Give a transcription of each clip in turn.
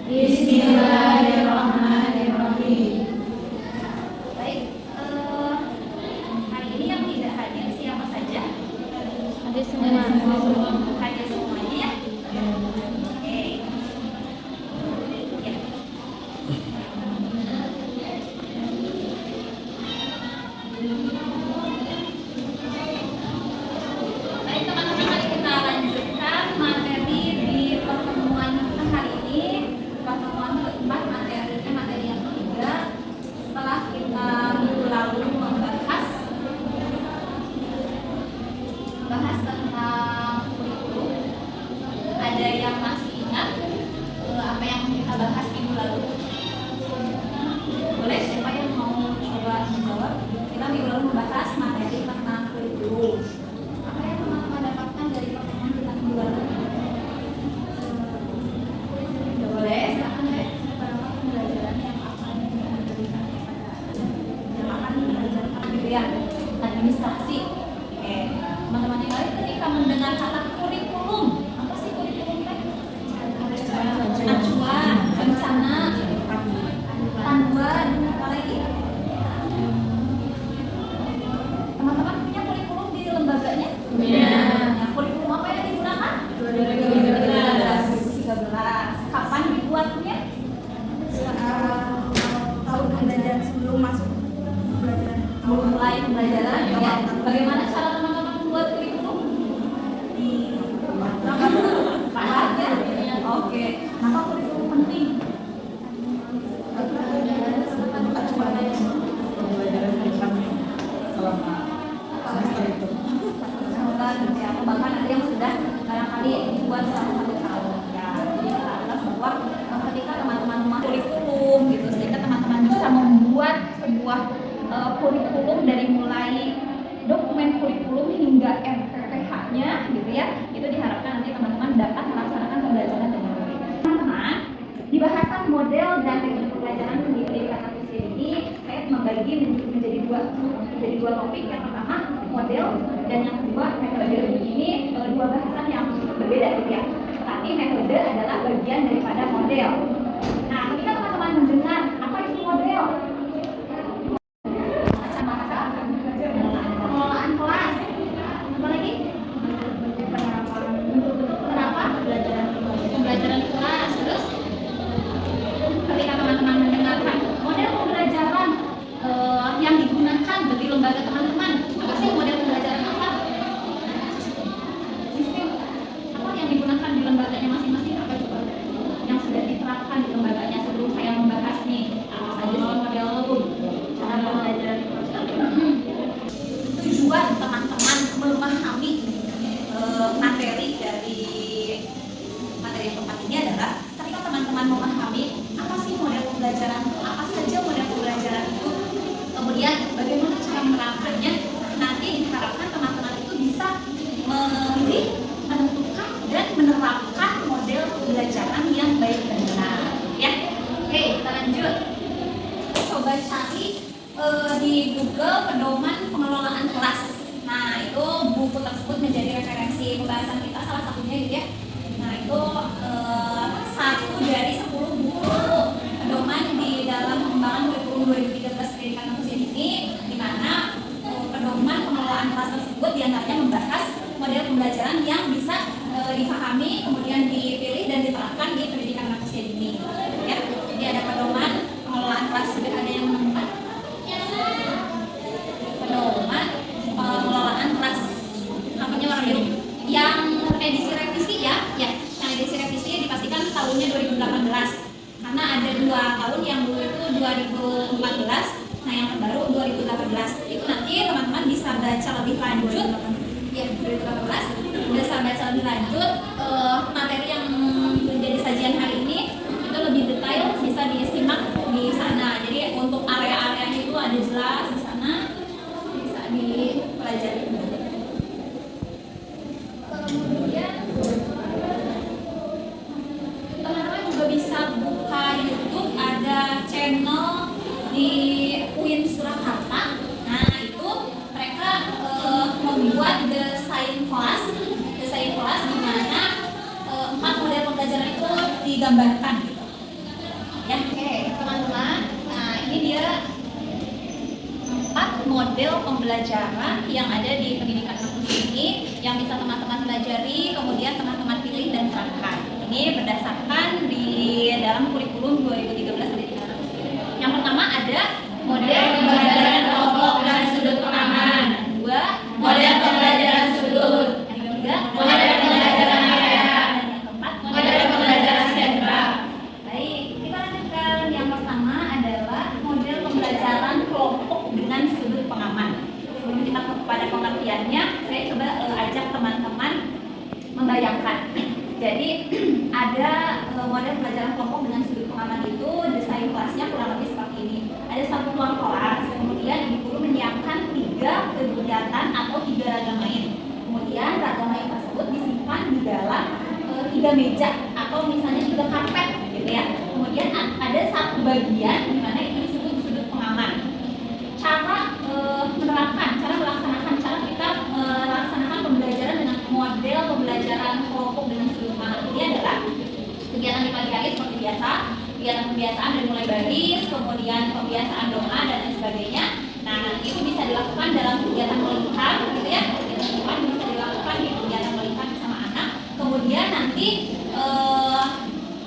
Bismillahirrahmanirrahim. Baik, hari ini yang tidak hadir siapa saja? Hadir semua. Hadir semuanya ya? Oke. Ya. Baik teman-teman, mari kita lanjutkan materi di pertemuan kita hari ini. Pertemuan keempat, materinya materi yang ketiga. Setelah kita minggu lalu membahas tentang kurikulum, ada yang masih ingat apa yang kita bahas minggu lalu? Boleh, siapa yang mau coba menjawab? Kita minggu lalu membahas materi tentang kurikulum. Apa yang teman-teman dapatkan dari pertemuan kita minggu lalu? Boleh, silakan deh. Berapa pembelajaran yang akan diberikan kepada yang akan belajar pembelajaran administrasi? Oke, teman-teman yang lain ketika mendengar kata kurikulum, apa sih kurikulum teh? Acuan, rencana, panduan, apa lagi? Teman-teman punya kurikulum di lembaganya? Punya. Nah, kurikulum apa yang digunakan? 2013. Kapan dibuatnya? Tahun pembelajaran sebelum masuk pembelajaran Mulai pembelajaran ya. Bagaimana cara teman-teman membuat kurikulum? Paham ya? Oke. Kenapa kurikulum penting? Ya, bahkan ada yang sudah barangkali dibuat selama 1 tahun ya. Jadi kita adalah bahwa ketika teman-teman memahami kurikulum gitu, sehingga teman-teman bisa membuat sebuah kurikulum dari mulai dokumen kurikulum hingga RPPH-nya gitu ya, itu diharapkan nanti teman-teman dapat melaksanakan pembelajaran dengan baik. Teman-teman, di bahasan model dan teknik pembelajaran di pendidikan anak usia ini, saya membagi menjadi dua topik. Yang pertama model dan yang kedua metode. Ini dua bahasan yang berbeda gitu ya. Tapi metode adalah bagian daripada model. Nah, ketika teman-teman mendengar apa itu model? Pengelolaan kelas. Apa lagi? Kenapa? Pembelajaran kelas. Terus ketika teman-teman mendengarkan model pembelajaran yang digunakan di lembaga teman-teman, apa sih model pembelajaran apa? Sistem apa yang digunakan di lembaganya masing-masing, apa coba? Yang sudah diterapkan di lembaganya sebelum saya membahas nih apa saja sih model cara pembelajaran tujuan teman-teman memahami materi dari materi yang keempat ini adalah ketika teman-teman memahami apa sih model pembelajaran, apa saja model pembelajaran itu, kemudian bagaimana cara menerapkannya, nanti diharapkan teman-teman itu bisa memilih, menentukan dan menerapkan model pembelajaran yang baik dan benar ya. Oke, kita lanjut. Coba cari di Google pedoman pengelolaan kelas. Nah, itu buku tersebut menjadi referensi pembahasan kita salah satunya gitu ya. Nah, itu 1 dari 10 buku pedoman di dalam pengembangan kurikulum 2013 pendidikan anak usia dini, di mana pedoman pengelolaan kelas tersebut diantaranya membahas model pembelajaran yang bisa dipahami, kemudian dipilih dan diterapkan di pendidikan anak usia dini. Ya, jadi ada pedoman pengelolaan kelas. Sudah ada yang menemukan? Pedoman pengelolaan kelas, namanya warna biru. Yang edisi revisi ya, yang edisi revisi dipastikan tahunnya 2018 karena ada 2 tahun, yang dulu itu 2014, nah yang terbaru 2018. Itu nanti teman-teman bisa baca lebih lanjut ya, 2018 bisa baca lebih lanjut materi yang menjadi sajian hari ini, itu lebih detail bisa disimak di sana. Jadi untuk area-areanya itu ada jelas di sana, bisa dipelajari. Kemudian teman-teman juga bisa buka YouTube, ada channel di UIN Surakarta. Nah, itu mereka membuat desain kelas di mana 4 model pembelajaran itu digambarkan gitu. Ya, oke teman-teman. Nah ini dia 4 model pembelajaran yang ada di pendidikan kampus ini yang bisa teman-teman pelajari, kemudian teman-teman pilih dan terapkan. Ini berdasarkan di dalam kurikulum 2013. Yang pertama ada model pembelajaran kelompok dan sudut pengaman. Dua, model pembelajaran sudut. Yang ketiga, model pembelajaran area. Dan yang keempat, model pembelajaran sentra. Baik, kita lanjutkan. Yang pertama adalah model pembelajaran kelompok dengan sudut pengaman. Sebelum kita kepada pengertiannya, saya coba ajak teman-teman membayangkan. Jadi ada model pembelajaran kelompok dengan sudut pengaman itu desain kelasnya kurang lebih seperti ini. Ada satu ruang kelas, kemudian ibu guru menyiapkan 3 kegiatan atau 3 ragam main. Kemudian ragam main tersebut disimpan di dalam 3 meja atau misalnya 3 karpet, gitu ya. Kemudian ada satu bagian di mana ini disebut sudut pengaman. Cara menerapkan, cara melaksanakan, cara kita melaksanakan pembelajaran dengan model pembelajaran kelompok dengan sudut pengaman ini adalah kegiatan di pagi hari seperti biasa, kegiatan pembiasaan dari mulai baris, kemudian pembiasaan doa dan lain sebagainya. Nah, itu bisa dilakukan dalam kegiatan melingkar, gitu ya. Kegiatan bisa dilakukan di kegiatan melingkar bersama anak. Kemudian nanti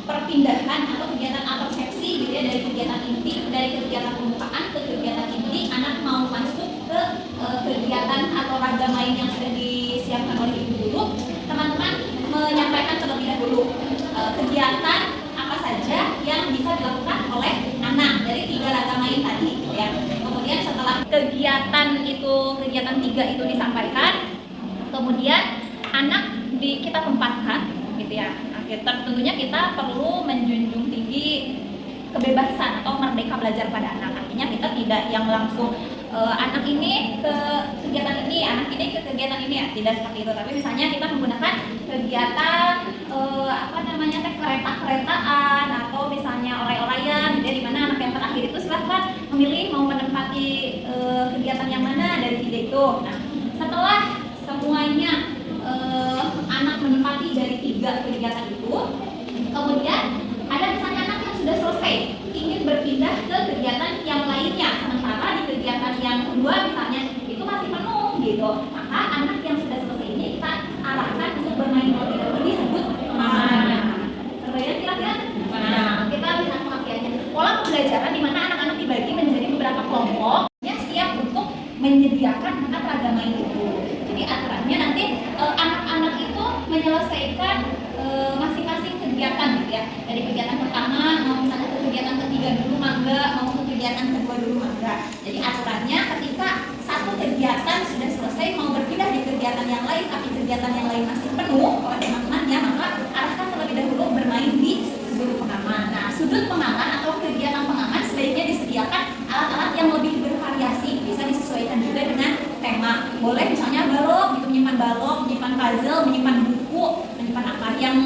perpindahan atau kegiatan absorpsi, gitu ya, dari kegiatan inti, dari kegiatan pembukaan ke kegiatan inti, anak mau masuk ke kegiatan atau ragam main yang sudah disiapkan oleh ibu guru. Teman-teman menyampaikan terlebih dahulu kegiatan apa saja yang bisa dilakukan oleh anak dari 3 ragam main tadi, gitu ya. Kemudian setelah kegiatan 3 itu disampaikan, kemudian anak kita tempatkan, gitu ya. Nah, tentunya kita perlu menjunjung tinggi kebebasan atau merdeka belajar pada anak. Artinya kita tidak yang langsung anak ini ke kegiatan ini, anak ini ke kegiatan ini, ya tidak seperti itu. Tapi misalnya kita menggunakan kegiatan kereta-keretaan atau misalnya oray-orayan, jadi di mana anak yang terakhir itu silahkan memilih mau menempati kegiatan yang mana dari 3 itu. Nah, setelah semuanya anak menempati dari 3 kegiatan itu, kemudian ada misalnya anak yang sudah selesai ingin berpindah ke kegiatan yang lainnya, sementara di kegiatan yang kedua misalnya itu masih penuh, gitu. Maka anak yang sudah selesai ini kita arahkan untuk bermain terlebih dahulu disebut pengaman. Terbayang kira-kira? Nah, kita lihat pengertiannya. Pola pembelajaran di mana anak-anak dibagi menjadi beberapa kelompok yang siap untuk menyediakan anak ragam main itu. Jadi aturannya nanti anak-anak itu menyelesaikan masing-masing kegiatan, gitu ya. Dari kegiatan pertama mau misalnya ke kegiatan ketiga dulu mangga, mau ke kegiatan kedua dulu mangga. Jadi aturannya ketika satu kegiatan sudah selesai mau berpindah di kegiatan yang lain, tapi kegiatan yang lain masih penuh oleh teman-temannya, maka arahkan terlebih dahulu bermain di sudut pengaman. Nah, sudut pengaman atau kegiatan pengaman sebaiknya disediakan alat-alat yang lebih bervariasi, bisa disesuaikan juga dengan tema. Boleh misalnya balok, gitu, menyimpan balok, menyimpan puzzle, menyimpan buku, menyimpan apa yang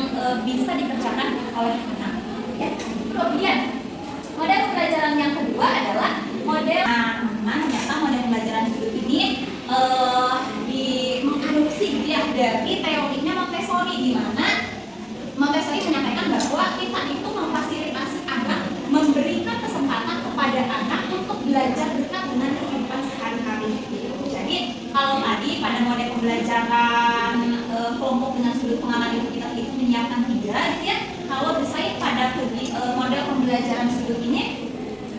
bisa dikerjakan oleh anak. Ya. Kemudian model pembelajaran yang kedua adalah model ternyata model pembelajaran sudut ini mengadopsi, gitu ya, dari teorinya Montessori, di mana Montessori menyampaikan bahwa kita itu memfasilitasi anak, memberikan kesempatan kepada anak untuk belajar dekat dengan kehidupan sehari-hari. Jadi kalau tadi pada model pembelajaran kelompok dengan sudut pengaman itu kita menyiapkan 3, gitu ya. Kalau desain pada model pembelajaran sudut ini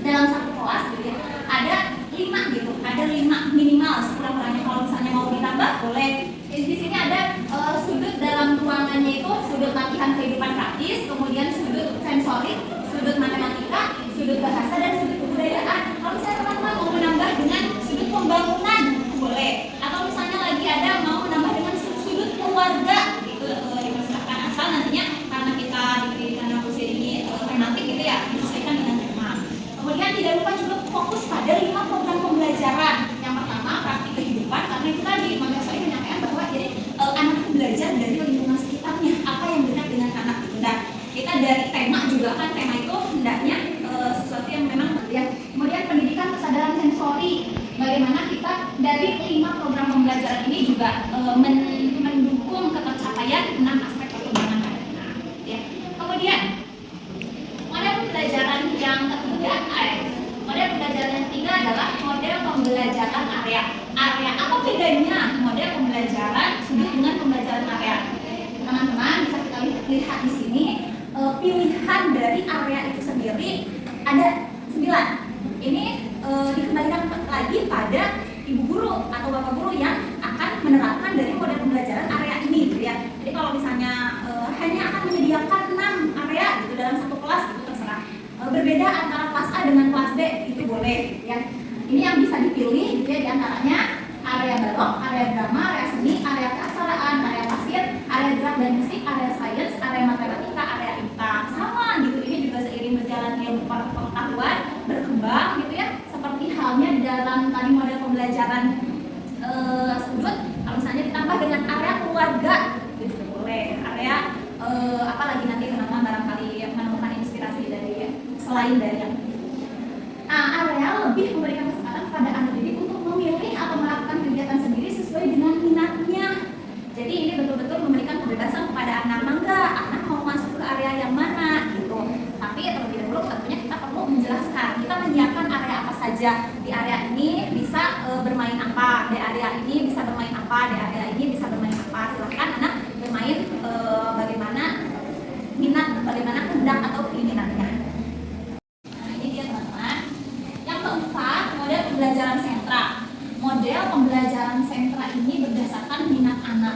dalam satu kelas, gitu ya, ada 5, gitu, ada 5 minimal sekurang-kurangnya. Kalau misalnya mau ditambah boleh. Di sini ada sudut dalam ruangannya itu sudut latihan kehidupan praktis, kemudian sudut sensorik, sudut matematika, sudut bahasa, dan sudut kebudayaan. Kalau misalnya teman-teman mau menambah dengan sudut pembangunan boleh, atau misalnya lagi ada mau menambah dengan sudut keluarga, gitu, dipersilakan, asal nantinya karena kita di pendidikan kampus ini tematik, gitu ya, disesuaikan dengan tema. Kemudian tidak lupa juga fokus pada 5 program pembelajaran. Yang pertama praktik kehidupan, karena itu tadi Montessori menyampaikan bahwa jadi anak itu belajar dari lingkungan sekitarnya, apa yang dekat dengan anak. Nah, kita dari tema juga kan, tema itu hendaknya sesuatu yang memang yang ketiga, model pembelajaran yang ketiga adalah model pembelajaran area. Area apa bedanya model pembelajaran sudut dengan pembelajaran area? Teman-teman bisa kita lihat di sini pilihan dari area itu sendiri ada 9. Ini dikembalikan lagi pada ibu guru atau bapak guru yang akan menerapkan dari model pembelajaran area ini, gitu ya. Jadi kalau misalnya hanya akan menyediakan 6 area gitu dalam satu kelas, itu terserah. Berbeda antara kelas A dengan kelas B itu boleh, ya. Ini yang bisa dipilih, gitu ya, diantaranya area balok, area drama, area seni, area keaksaraan, area pasir, area gerak dan musik, area sains, area matematika, area IPA. Sama gitu, ini juga seiring berjalannya pengetahuan berkembang, gitu ya. Seperti halnya dalam tadi model pembelajaran sudut, kalau misalnya ditambah dengan area keluarga, itu juga boleh. Area apalagi nanti teman-teman barangkali menemukan inspirasi dari selain dari yang ini. Nah, area lebih memberikan kesempatan kepada anak didik untuk memilih atau melakukan kegiatan sendiri sesuai dengan minatnya. Jadi ini betul-betul memberikan kebebasan kepada anak. Mangga, anak mau masuk ke area yang mana gitu. Tapi terlebih dahulu tentunya kita perlu menjelaskan, kita menyiapkan area apa saja. Di area ini bisa bermain apa, di area ini bisa bermain apa, di area ini bisa bermain apa. Silakan anak bermain bagaimana minat, bagaimana kehendak atau keinginannya. Nah, ini dia teman-teman. Yang keempat, model pembelajaran sentra. Model pembelajaran sentra ini berdasarkan minat anak.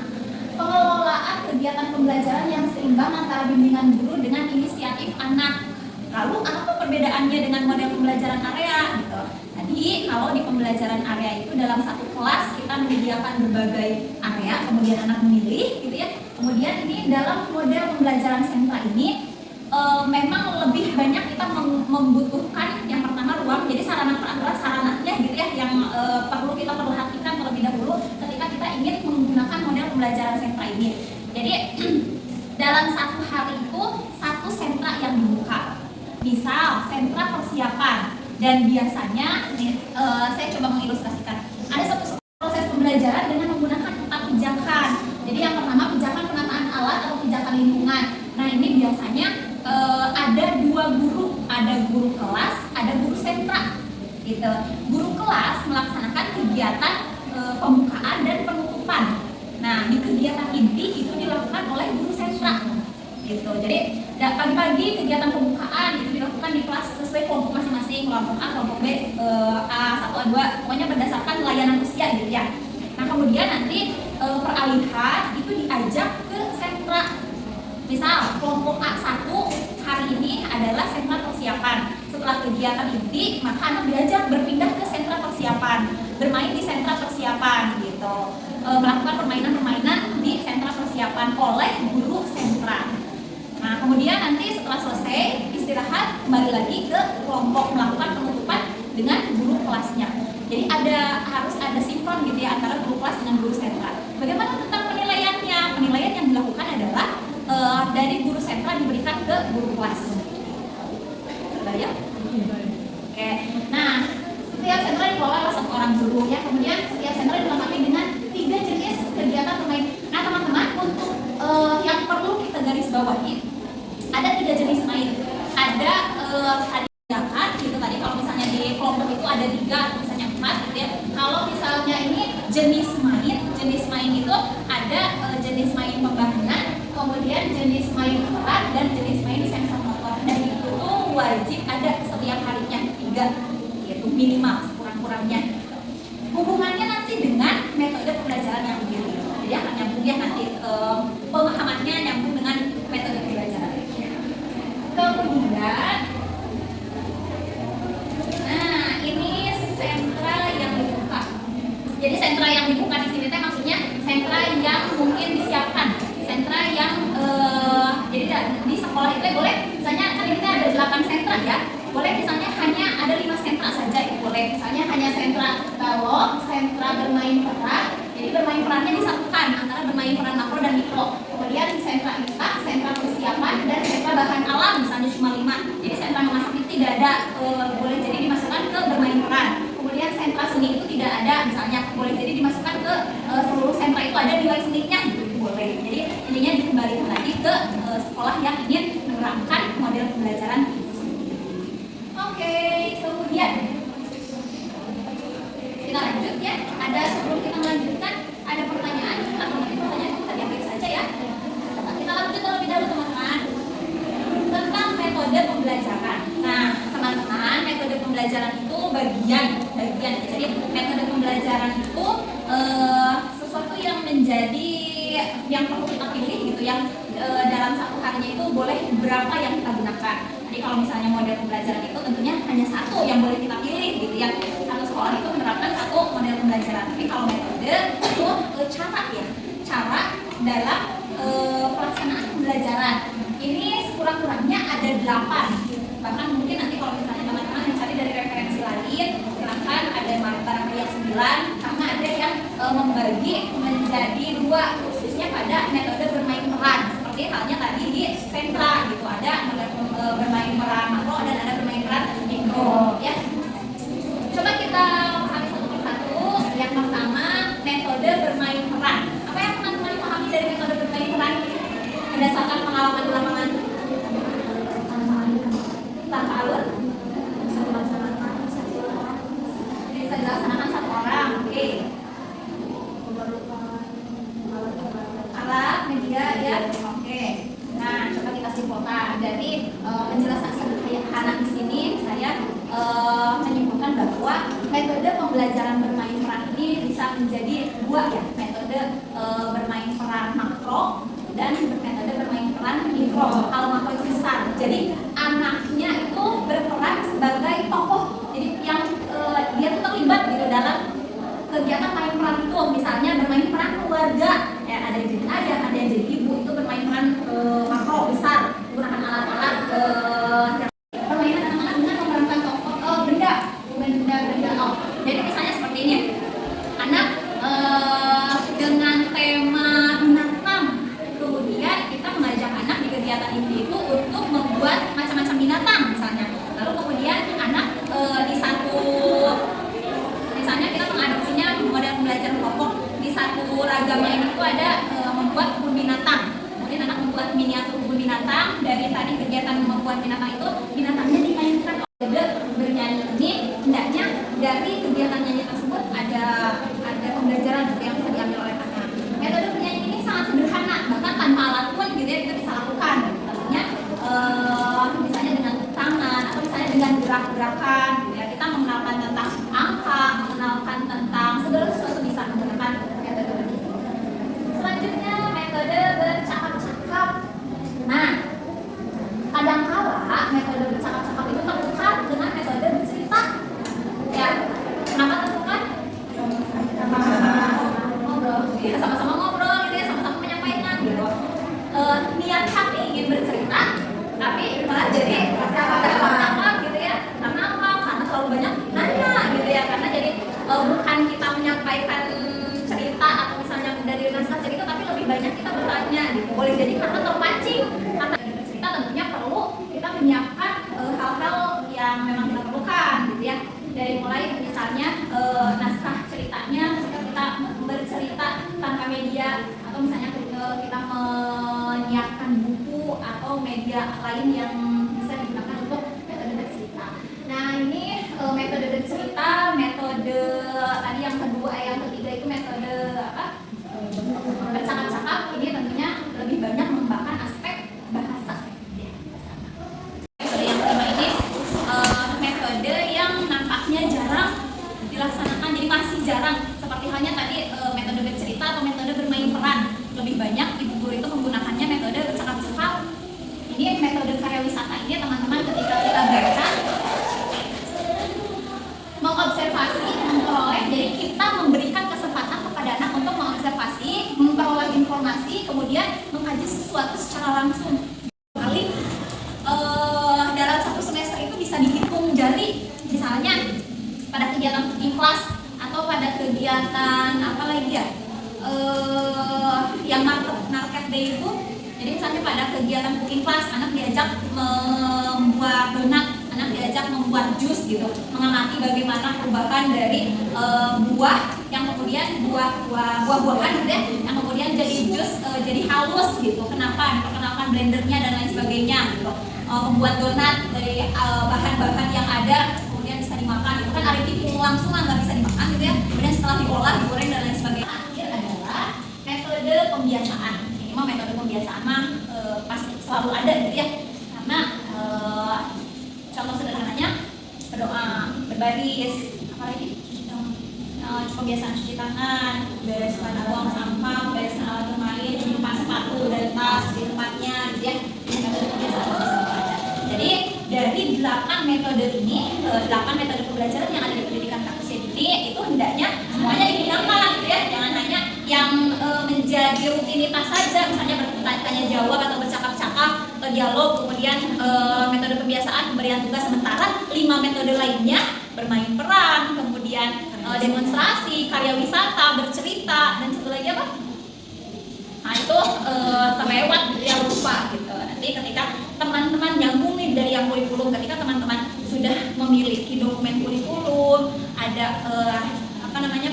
Pengelolaan kegiatan pembelajaran yang seimbang antara bimbingan guru dengan inisiatif anak. Lalu apa perbedaannya dengan model pembelajaran area gitu? Tadi kalau di pembelajaran area itu dalam satu kelas kita menyediakan berbagai area, kemudian anak memilih gitu ya. Kemudian ini dalam model pembelajaran sentra ini memang lebih banyak kita membutuhkan yang pertama ruang. Jadi sarana prasarananya gitu ya yang perlu kita perhatikan terlebih dahulu ketika kita ingin menggunakan model pembelajaran sentra ini. Jadi dalam satu hari itu satu sentra yang dibuka. Misal sentra persiapan, dan biasanya saya coba mengilustrasikan. Ada satu proses pembelajaran dengan menggunakan 4 pijakan. Jadi yang pertama pijakan penataan alat atau pijakan lingkungan. Nah ini biasanya ada 2 guru, ada guru kelas, ada guru sentra. Gitu. Guru kelas melaksanakan kegiatan pembukaan dan penutupan. Nah di kegiatan inti itu dilakukan oleh guru sentra. Gitu. Jadi pagi-pagi kegiatan pembukaan itu dilakukan di kelas sesuai kelompok masing-masing, kelompok A, kelompok B, A1, A2, pokoknya berdasarkan layanan usia gitu ya. Nah kemudian nanti peralihan itu diajak ke sentra. Misal kelompok A1 hari ini adalah sentra persiapan. Setelah kegiatan inti, maka anak diajak berpindah ke sentra persiapan, bermain di sentra persiapan gitu. Melakukan permainan-permainan di sentra persiapan oleh guru sentra. Nah, kemudian nanti setelah selesai istirahat kembali lagi ke kelompok melakukan penutupan dengan guru kelasnya. Jadi harus ada sinkron gitu ya antara guru kelas dengan guru sentra. Bagaimana tentang penilaiannya? Penilaian yang dilakukan adalah dari guru sentra diberikan ke guru kelas. Terbayang? Oke. Nah, setiap sentra dikelola oleh 1 orang guru ya. Kemudian setiap sentra dilengkapi dengan 3 jenis kegiatan bermain. Nah, teman-teman untuk yang perlu kita garis bawahi ada 3 jenis main. Ada hadiah gitu tadi kalau misalnya di kelompok itu ada 3 atau misalnya 4 gitu ya. Kalau misalnya ini jenis main itu ada jenis main pembangunan, kemudian jenis main peran dan jenis main sensor motor. Dan itu tuh wajib ada setiap harinya 3 yaitu minimal sekurang-kurangnya. Hubungannya nanti dengan metode pembelajaran yang dipilih. Jadi akan nyambung ya nanti pemahamannya nyambung dengan metode pembelajaran. Kemudian, nah ini sentra yang dibuka. Jadi sentra yang dibuka di sini teh maksudnya sentra yang mungkin disiapkan, sentra yang jadi di sekolah itu boleh, misalnya kan ini ada 8 sentra ya, boleh misalnya hanya ada 5 sentra saja itu boleh. Misalnya hanya sentra balok, sentra bermain peran. Jadi bermain perannya disatukan antara bermain peran makro dan mikro. Kemudian sentra IPA, sentra persiapan, dan sentra bahan alam misalnya cuma 5. Jadi sentra memasak itu tidak ada, boleh jadi dimasukkan ke bermain peran. Kemudian sentra seni itu tidak ada misalnya, boleh jadi dimasukkan ke seluruh sentra itu ada nilai seninya gitu, boleh. Jadi intinya dikembalikan lagi ke sekolah yang ingin menerapkan model pembelajaran. sebelum kita melanjutkan, ada pertanyaan atau mungkin pertanyaan kita diambil saja ya. Kita lanjut terlebih dahulu teman-teman tentang metode pembelajaran. Nah, teman-teman, metode pembelajaran itu bagian. Jadi metode pembelajaran itu sesuatu yang menjadi yang perlu kita pilih gitu, yang dalam satu harinya itu boleh berapa yang kita gunakan. Jadi kalau misalnya model pembelajaran itu tentunya hanya satu yang boleh kita pilih gitu ya. Satu sekolah itu menerapkan satu model pembelajaran. Tapi kalau metode itu cara dalam pelaksanaan pembelajaran. Ini sekurang-kurangnya ada 8. Bahkan mungkin nanti kalau misalnya teman-teman mencari dari referensi lain, silahkan ada barangkali yang 9, karena ada yang membagi menjadi 2, khususnya pada metode bermain peran. Seperti halnya tadi di sentra gitu, ada bermain peran makro dan ada bermain peran mikro ya. Coba kita pahami satu persatu. Yang pertama, metode bermain peran. Apa yang teman-teman pahami dari metode bermain peran berdasarkan pengalaman di lapangan? Tanpa alur bisa dilaksanakan satu orang. Oke. Alat media ya. Oke. Nah, coba kita simpulkan dari penjelasan sederhana di sini. Saya menyimpulkan bahwa metode pembelajaran bermain peran ini bisa menjadi 2 ya, metode bermain peran makro dan metode bermain peran mikro. Kalau makro itu besar, jadi anaknya itu berperan sebagai tokoh, jadi yang dia tuh terlibat gitu dalam kegiatan main peran itu. Misalnya bermain peran keluarga ya, ada yang jadi ayah, ada yang jadi ibu, itu bermain peran makro besar, menggunakan alat-alat permainan anak-anak dengan memerankan tokoh benda. Jadi misalnya seperti ini, anak dengan tema binatang, kemudian kita mengajak anak di kegiatan ini itu untuk membuat macam-macam binatang misalnya. Lalu kemudian anak di satu, misalnya kita mengadopsinya model pembelajaran kelompok, di satu ragam lain itu ada membuat kebun binatang. Kemudian anak membuat miniatur kebun binatang. Dari tadi kegiatan membuat binatang itu, binatangnya dimainkan. Bernyanyi ini hendaknya dari kegiatan nyanyi tersebut ada pembelajaran juga yang bisa diambil oleh anak. Metode bernyanyi ini sangat sederhana, bahkan tanpa alat pun gitu ya, kita bisa lakukan. Artinya misalnya dengan tangan atau misalnya dengan gerak-gerakan gitu ya, kita mengenalkan tentang angka, mengenalkan tentang segala sesuatu bisa menggunakan metode ini. Selanjutnya metode bercakap-cakap. Nah, kadangkala metode bercakap-cakap itu tertukar dengan metode bercerita. Ya, kenapa tertukar? Ngobrol, ya, sama-sama ngobrol gitu ya, sama-sama menyampaikan gitu. Niat hati ingin bercerita, tapi malah jadi cakap-cakap gitu ya. Karena apa? Karena terlalu banyak nanya gitu ya. Karena jadi bukan kita menyampaikan cerita atau misalnya dari naskah cerita, tapi lebih banyak kita bertanya gitu. Boleh jadi karena terpancing. Karena cerita tentunya perlu kita menyiapkan hal-hal yang memang kita perlukan gitu ya. Dari mulai misalnya naskah ceritanya, kita bercerita tanpa media, atau misalnya kita menyiapkan buku atau media lain yang bisa digunakan untuk metode bercerita. Nah, ini metode bercerita, metode tadi yang kedua, yang ketiga itu metode apa? Bercakap-cakap. Ini tentunya lebih banyak mengembangkan aspek bahasa. Metode yang kelima ini metode yang nampaknya jarang dilaksanakan, jadi masih jarang. Seperti halnya tadi metode bercerita atau metode bermain peran, lebih banyak ibu guru itu menggunakannya metode bercakap-cakap. Ini metode karya wisata ini teman-teman, ketika kita baca, mengobservasi, memperoleh, jadi kita memberikan kesempatan kepada anak untuk mengobservasi, memperoleh informasi, kemudian mengkaji sesuatu secara langsung. Kali dalam satu semester itu bisa dihitung jari, misalnya pada kegiatan cooking class atau pada kegiatan apa lagi ya, yang market day itu. Jadi misalnya pada kegiatan cooking class, anak diajak membuat donat, anak diajak membuat jus gitu, mengamati bagaimana perubahan dari buah yang kemudian buah-buahan gitu ya, yang kemudian jadi jus, jadi halus gitu. Kenapa? Diperkenalkan blendernya dan lain sebagainya gitu. Membuat donat dari bahan-bahan yang ada kemudian bisa dimakan. Itu kan aritipung langsung nggak bisa dimakan gitu ya. Kemudian setelah diolah, digoreng dan lain sebagainya. Akhir adalah metode pembiasaan. Ini mah metode pembiasaan mah pasti selalu ada gitu ya. Karena contoh sederhananya berdoa, berbaris, apalagi kebiasaan cuci tangan, bereskan buang sampah, bereskan alat bermain, menyimpan sepatu dan tas di tempatnya, gitu ya. Ini metode pembiasaan pasti selalu ada. Jadi dari 8 metode ini, 8 metode pembelajaran yang ada di pendidikan kampus ini itu hendaknya semuanya digunakan, gitu ya. Jangan hanya yang menjadi rutinitas saja, misalnya bertanya jawab atau bercakap-cakap atau dialog, kemudian metode pembiasaan pemberian tugas, sementara 5 metode lainnya bermain peran, kemudian demonstrasi, karya wisata, bercerita, dan satu lagi apa? Nah itu terlewat gitu ya, lupa gitu. Nanti ketika teman-teman nyambungin dari yang kurikulum, ketika teman-teman sudah memiliki dokumen kurikulum, ada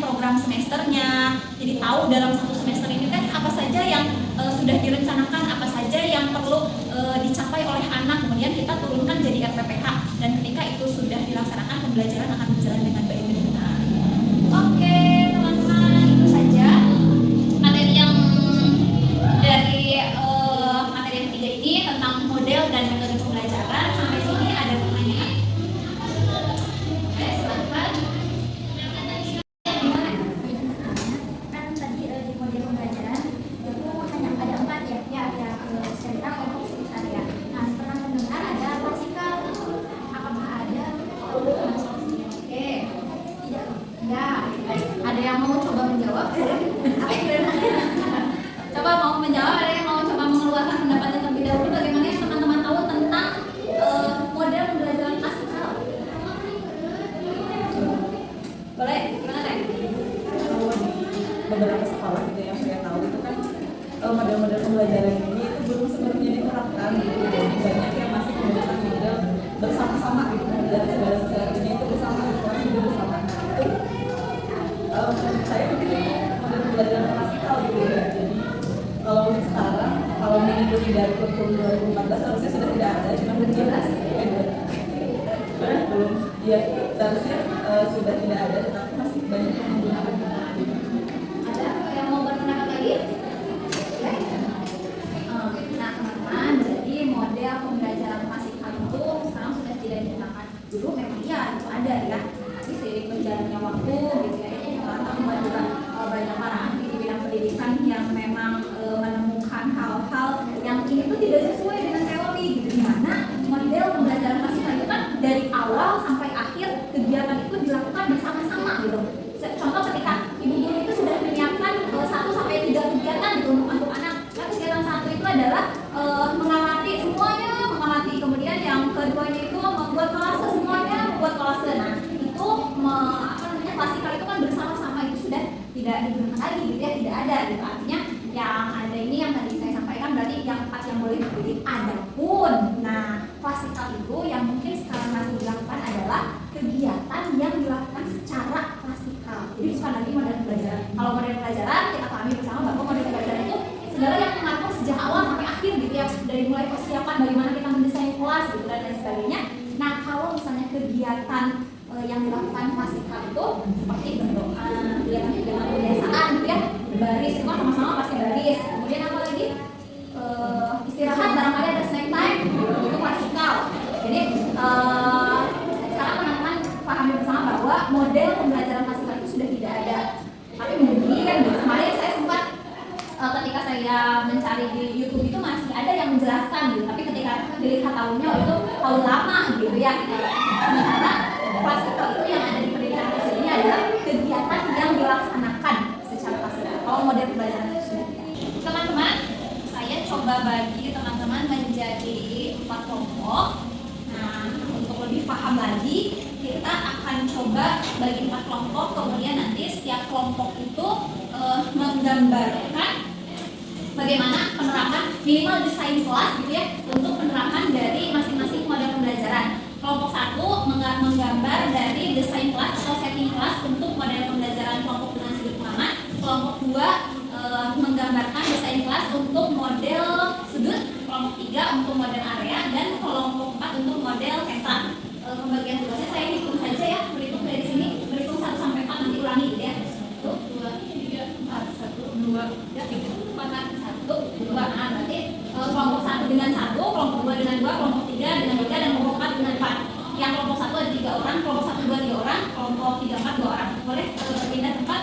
program semesternya, jadi tahu dalam satu semester ini kan apa saja yang sudah direncanakan, apa saja yang perlu dicapai oleh anak, kemudian kita turunkan jadi RPPH, dan ketika itu sudah dilaksanakan, pembelajaran akan berjalan dengan baik. Oke teman-teman, itu saja materi yang dari materi yang ketiga ini tentang model dan metode pembelajaran. Sampai sini ada pertanyaan? Oke, silakan. Kan tadi di model pembelajaran itu hanya ada 4 ya, ada cerita, kelompok, studi, area. Nah, pernah mendengar ada klasikal, apakah ada? Oke, Tidak. ya, ada yang mau coba menjawab? Coba mau menjawab, ada yang mau coba mengeluarkan pendapatnya terlebih dahulu. Bagaimana yang teman-teman tahu tentang model pembelajaran klasikal? Boleh, gimana Teh? Beberapa sekolah gitu yang saya tahu itu kan model-model pembelajaran ini itu belum sepenuhnya diterapkan gitu. Jadi banyak yang masih menggunakan model bersama-sama gitu, dan segala sesuatunya itu bersama, kelas itu bersama. Itu menurut saya begitu model pembelajaran klasikal gitu ya. Jadi kalau untuk sekarang, kalau mengikuti dari kurikulum 2014 harusnya sudah tidak ada, cuma berjelas belum, ya seharusnya sudah tidak ada, tetapi masih banyak yang menggunakan. Ada yang mau berpendapat lagi? Nah teman-teman, jadi model pembelajaran klasikal itu sekarang sudah tidak digunakan. Dulu memang iya itu ada ya, tapi seiring berjalannya waktu gitu ya, ini teman-teman juga banyak para ahli di bidang pendidikan yang memang menemukan hal-hal yang ini tuh tidak sesuai dengan teori gitu, dimana model pembelajaran klasikal itu kan dari awal sampai akhir kegiatan itu dilakukan bersama-sama gitu. Contoh ketika ibu guru itu sudah menyiapkan 1 sampai 3 kegiatan gitu untuk anak. Nah, kegiatan 1 itu adalah mengamati semuanya, mengamati. Kemudian yang keduanya itu membuat kolase, semuanya membuat kolase. Nah, itu klasikal itu kan bersama-sama, itu sudah tidak digunakan lagi gitu ya, tidak ada gitu. Artinya yang ada ini yang tadi saya sampaikan berarti yang 4 yang boleh dipilih. Adapun, nah klasikal itu yang mungkin sekarang masih dilakukan adalah kegiatan yang dilakukan secara klasikal. Jadi bukan lagi model pembelajaran. Kalau model pembelajaran kita pahami bersama bahwa model pembelajaran itu segala yang mengatur sejak awal sampai akhir gitu ya, dari mulai persiapan bagaimana kita mendesain kelas gitu dan lain sebagainya. Nah kalau misalnya kegiatan yang dilakukan klasikal itu seperti berdoa, kegiatan kebiasaan gitu ya, baris itu kan sama-sama pasti baris. Kemudian apa lagi? Istirahat, barangkali ada snack time, itu klasikal. Jadi sekarang teman-teman pahami bersama bahwa model pembelajaran klasikal itu sudah tidak ada. Tapi mungkin kemarin saya sempat ketika saya mencari di YouTube itu masih ada yang menjelaskan gitu. Tapi ketika dilihat tahunnya itu tahun lama gitu ya. Sementara klasikal itu yang ada di pendidikan kampus ini adalah kegiatan yang dilaksanakan secara klasikal. Kalau model pembelajaran itu sudah tidak. Teman-teman, saya coba bagi teman-teman menjadi 4 kelompok. Nah, untuk lebih paham lagi, kita akan coba bagi 4 kelompok. Kemudian nanti setiap kelompok itu menggambarkan bagaimana penerapan minimal desain kelas gitu ya, untuk penerapan dari masing-masing model pembelajaran. Kelompok 1 menggambar dari desain kelas atau setting kelas untuk model pembelajaran kelompok dengan sudut pengamat. Kelompok 2 menggambarkan desain kelas untuk model sudut. Kelompok 3 untuk model area, dan kelompok 4 untuk model sentra. Pembagian tugasnya saya hitung saja ya, berhitung dari sini, berhitung 1 sampai 4 nanti ulangi gitu ya. kelompok 2 dengan 2, kelompok 3 dengan 3, dan kelompok 4 dengan 4. Yang kelompok 1 ada 3 orang, kelompok 1, 2, 3 orang, kelompok 3, 4, 2 orang. Boleh pindah tempat.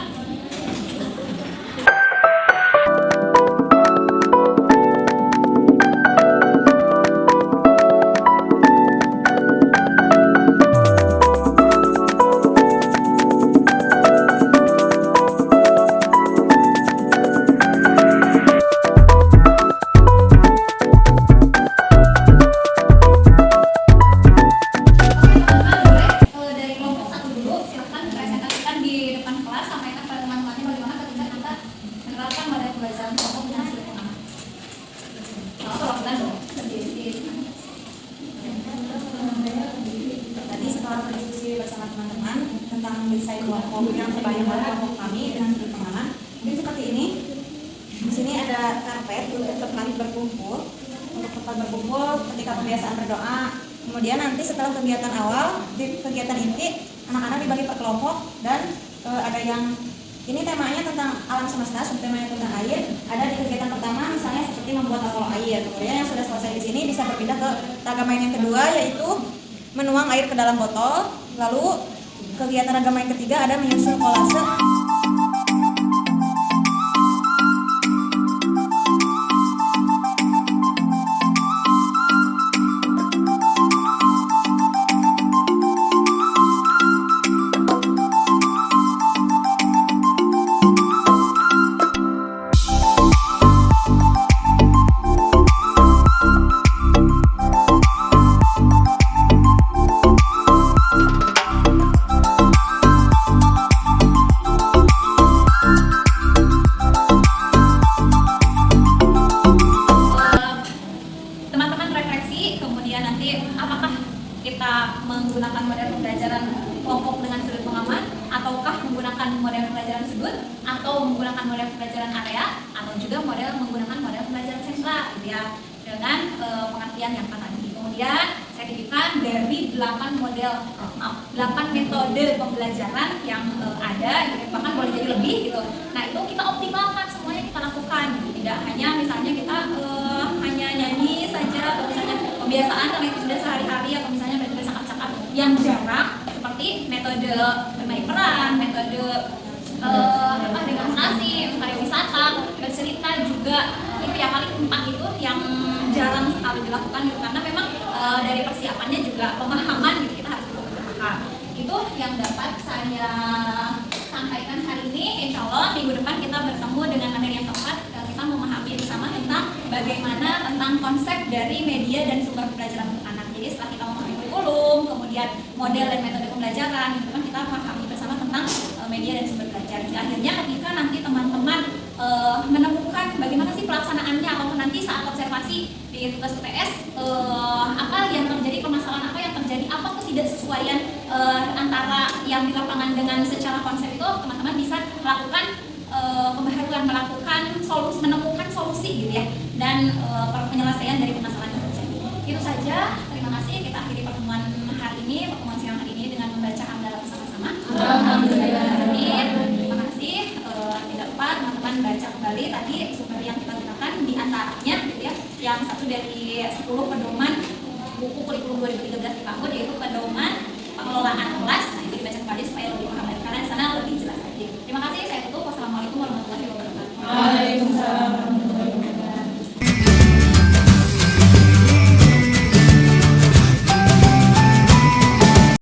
Desain kelompok yang terbayang oleh kelompok kami dengan sudut pengaman. Jadi seperti ini. Di sini ada karpet untuk tempat berkumpul. Untuk tempat berkumpul ketika kebiasaan berdoa. Kemudian nanti setelah kegiatan awal, di kegiatan inti, anak-anak dibagi per kelompok dan ada yang ini temanya tentang alam semesta, subtemanya tentang air. Ada di kegiatan pertama misalnya seperti membuat alkohol air. Kemudian yang sudah selesai di sini bisa berpindah ke agama yang kedua, yaitu menuang air ke dalam botol. Lalu kegiatan agama yang ketiga ada menyusun kolase. Kemudian nanti apakah kita menggunakan model pembelajaran kelompok dengan sudut pengaman, ataukah menggunakan model pembelajaran sudut, atau menggunakan model pembelajaran area, atau juga menggunakan model pembelajaran sentra, gitu ya, dengan pengertian yang tadi. Kemudian saya titipkan dari 8 metode pembelajaran yang ada, gitu, bahkan boleh jadi lebih gitu. Nah itu kita optimalkan semuanya, kita lakukan, tidak hanya misalnya kita hanya nyanyi saja, atau misalnya kebiasaan karena itu sudah sehari-hari, atau misalnya bercakap-cakap yang jarang seperti metode bermain peran, metode demonstrasi, pariwisata, bercerita juga, itu ya paling 4 itu yang jarang sekali dilakukan gitu, karena memang dari persiapannya juga pemahaman gitu, kita harus berpaham. Itu yang dapat saya sampaikan hari ini. Insya Allah minggu depan kita bertemu dengan materi yang tepat, kita memahami bersama tentang bagaimana tentang konsep dari media dan sumber pembelajaran untuk anak. Jadi setelah kita memahami kurikulum, kemudian model dan metode pembelajaran, minggu depan kita memahami bersama tentang media dan sumber belajar. Jadi akhirnya ketika nanti teman-teman menemukan bagaimana sih pelaksanaannya, atau nanti saat observasi di tugas UTS apa yang terjadi, permasalahan apa yang terjadi, apa ketidaksesuaian antara yang di lapangan dengan secara konsep itu, teman-teman bisa melakukan pembaharuan, menemukan solusi gitu ya, dan penyelesaian dari permasalahan yang terjadi. Itu saja, terima kasih. Kita akhiri pertemuan hari ini, pertemuan siang hari ini dengan membaca hamdalah bersama-sama. Alhamdulillah. Terima kasih. Tidak lupa teman-teman baca kembali tadi sumber yang kita gunakan, di antaranya gitu ya, yang satu dari 10 pedoman buku kurikulum 2013 di PAUD,